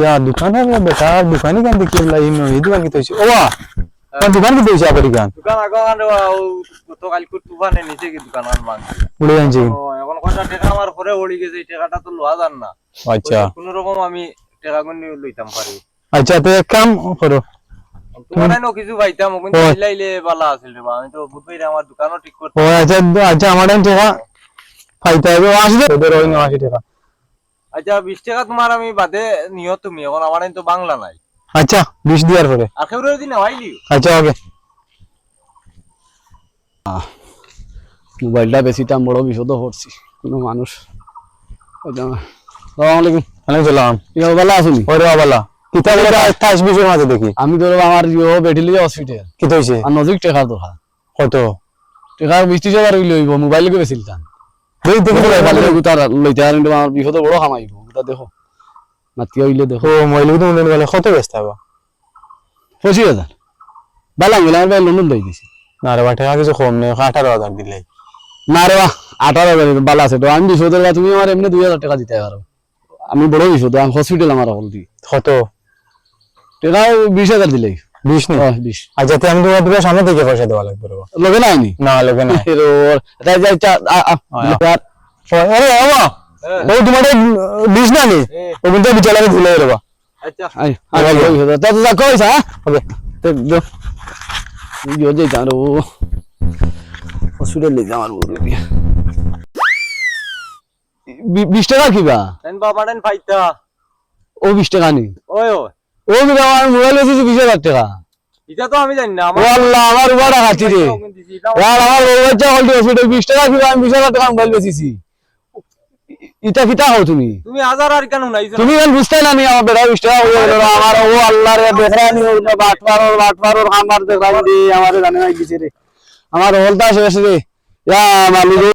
ইয়া দোকানের বেটা দোকানি কান দেখি লাই নো এই দোকান কি তৈছে ওয়া দোকান কি তৈছে আপনি কান দোকান আগান তো কালকে তুফানে নিচে কি দোকান আর মান উড়ে যাচ্ছে এখন কয়টা টাকা আমার পরে ওড়ি গেছে এই টাকাটা তো লওয়া যান না আচ্ছা কোন রকম আমি টাকা গুনি লইতাম পারি আচ্ছা তো এক কাম করো তোমার না কিছু পাইতাম কিন্তু লাইলে বালা আছিল রে আমি তো বুঝবই আমার দোকানও ঠিক করতে ও আচ্ছা আচ্ছা আমার টাকা পাইতে হবে আসবে ওদের ওই 80 টাকা আচ্ছা 20 টাকা তোমার আমি বাদে নিও তুমি এখন আমার তো বাংলা নাই আচ্ছা 20 দিয়ার পরে আর ফেব্রুয়ারি দিন হইলি আচ্ছা ওকে মোবাইলটা বেশিটাম বড় বিপদ পড়ছি কোনো মানুষ আসসালামু আলাইকুম ওয়ালাইকুম সালাম ইয়া ভালো আছেন ওরে বাবালা কিতা বলে 28 20 এর মাঝে দেখি আমি ধরো আমার বেটিলি হসপিটাল কি হইছে আর নজিক টাকা দরকার কত টাকা 20,000 লইব মোবাইল কে বেচিলতাম দেই দেখি ভালো গুতার লইতে আর আমার বিপদ বড় কামাইব গুতা দেখো নাতি হইলে দেখো ও মইলু তো মনে বলে কত ব্যস্ত হবে 25,000 বালা গেল আমার ভাই লন্ডন লই দিছি না রে বাটা কিছু কম নেই 18000 দিলে না রে 18,000 বালা আছে তো আমি 20,000 তুমি আমার এমনি 2,000 টাকা দিতে পারো আমি বড় বিপদ আমি হসপিটাল আমার হল দি কত টাকা 20,000 দিলেই 20 নেই 20 আচ্ছা তে আমি তোমার সামনে থেকে পয়সা দেওয়া লাগবে রে লগে না আইনি না লগে না তাই যাই আরে বাবা ও তোমার 20 না নি ও কিন্তু বিচারে ভুলে রে বাবা আচ্ছা আই তা তো যা কইছ হ্যাঁ ওকে তো দো ইয়ো যাই জানো হসপিটাল লে যাওয়ার বড় 20 টাকা কিবা দেন বাবা দেন ফাইতা ও 20 টাকা নি ওই ওই ও কিবা আমার মোবাইল আছে 20,000 টাকা এটা তো আমি জানি না ও আল্লাহ আমার বড় হাতি রে यार আমার ও বাচ্চা হলটি হসপিটাল 20 টাকা কিবা আমি 20,000 টাকা মোবাইল বেচিছি ইটা কিটা হও তুমি তুমি হাজার আর কেন নাই তুমি এখন বুঝতে না আমি আমার বেড়া 20 টাকা হয়ে গেল আমার ও আল্লাহ রে দেখরানি ও বাটপার আমার দেখরানি আমারে জানে না কিছু রে আমার হলটা শেষ রে ইয়া মালিক